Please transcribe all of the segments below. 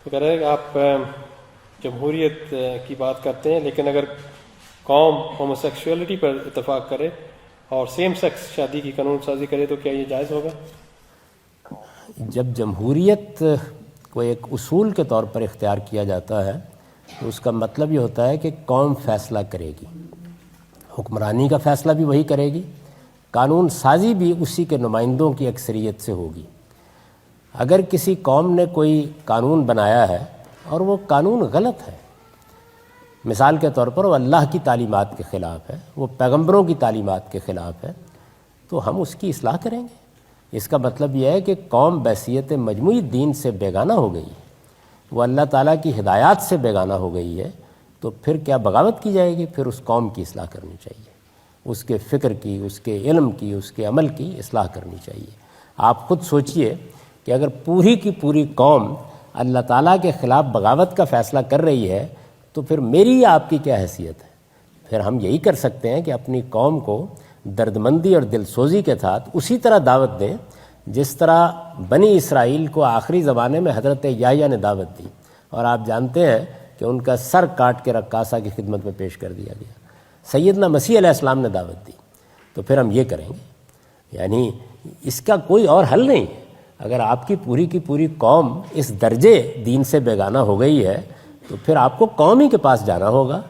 تو کہہ رہے ہیں کہ آپ جمہوریت کی بات کرتے ہیں، لیکن اگر قوم ہومو سیکشولیٹی پر اتفاق کرے اور سیم سیکس شادی کی قانون سازی کرے تو کیا یہ جائز ہوگا؟ جب جمہوریت کو ایک اصول کے طور پر اختیار کیا جاتا ہے تو اس کا مطلب یہ ہوتا ہے کہ قوم فیصلہ کرے گی، حکمرانی کا فیصلہ بھی وہی کرے گی، قانون سازی بھی اسی کے نمائندوں کی اکثریت سے ہوگی۔ اگر کسی قوم نے کوئی قانون بنایا ہے اور وہ قانون غلط ہے، مثال کے طور پر وہ اللہ کی تعلیمات کے خلاف ہے، وہ پیغمبروں کی تعلیمات کے خلاف ہے، تو ہم اس کی اصلاح کریں گے۔ اس کا مطلب یہ ہے کہ قوم بحیثیت مجموعی دین سے بیگانہ ہو گئی، وہ اللہ تعالیٰ کی ہدایات سے بیگانہ ہو گئی ہے، تو پھر کیا بغاوت کی جائے گی؟ پھر اس قوم کی اصلاح کرنی چاہیے، اس کے فکر کی، اس کے علم کی، اس کے عمل کی اصلاح کرنی چاہیے۔ آپ خود سوچئے کہ اگر پوری کی پوری قوم اللہ تعالیٰ کے خلاف بغاوت کا فیصلہ کر رہی ہے تو پھر میری یا آپ کی کیا حیثیت ہے؟ پھر ہم یہی کر سکتے ہیں کہ اپنی قوم کو دردمندی اور دل سوزی کے ساتھ اسی طرح دعوت دیں جس طرح بنی اسرائیل کو آخری زمانے میں حضرت یحییٰ نے دعوت دی، اور آپ جانتے ہیں کہ ان کا سر کاٹ کے رقاصہ کی خدمت میں پیش کر دیا گیا۔ سیدنا مسیح علیہ السلام نے دعوت دی، تو پھر ہم یہ کریں گے۔ یعنی اس کا کوئی اور حل نہیں ہے۔ اگر آپ کی پوری قوم اس درجے دین سے بیگانہ ہو گئی ہے تو پھر آپ کو قوم ہی کے پاس جانا ہوگا،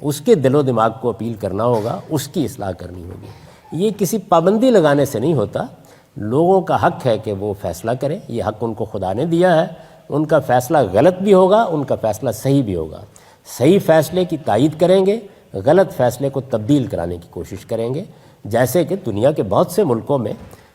اس کے دل و دماغ کو اپیل کرنا ہوگا، اس کی اصلاح کرنی ہوگی۔ یہ کسی پابندی لگانے سے نہیں ہوتا، لوگوں کا حق ہے کہ وہ فیصلہ کریں، یہ حق ان کو خدا نے دیا ہے۔ ان کا فیصلہ غلط بھی ہوگا، ان کا فیصلہ صحیح بھی ہوگا۔ صحیح فیصلے کی تائید کریں گے، غلط فیصلے کو تبدیل کرانے کی کوشش کریں گے، جیسے کہ دنیا کے بہت سے ملکوں میں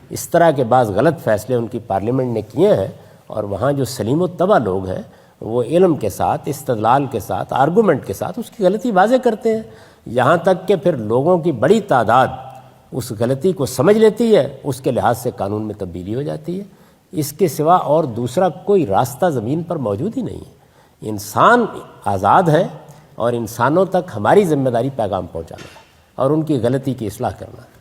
اس طرح کے بعض غلط فیصلے ان کی پارلیمنٹ نے کیے ہیں، اور وہاں جو سلیم و طبع لوگ ہیں وہ علم کے ساتھ، استدلال کے ساتھ، آرگومنٹ کے ساتھ اس کی غلطی واضح کرتے ہیں، یہاں تک کہ پھر لوگوں کی بڑی تعداد اس غلطی کو سمجھ لیتی ہے، اس کے لحاظ سے قانون میں تبدیلی ہو جاتی ہے۔ اس کے سوا اور دوسرا کوئی راستہ زمین پر موجود ہی نہیں ہے۔ انسان آزاد ہے اور انسانوں تک ہماری ذمہ داری پیغام پہنچانا ہے اور ان کی غلطی کی اصلاح کرنا ہے۔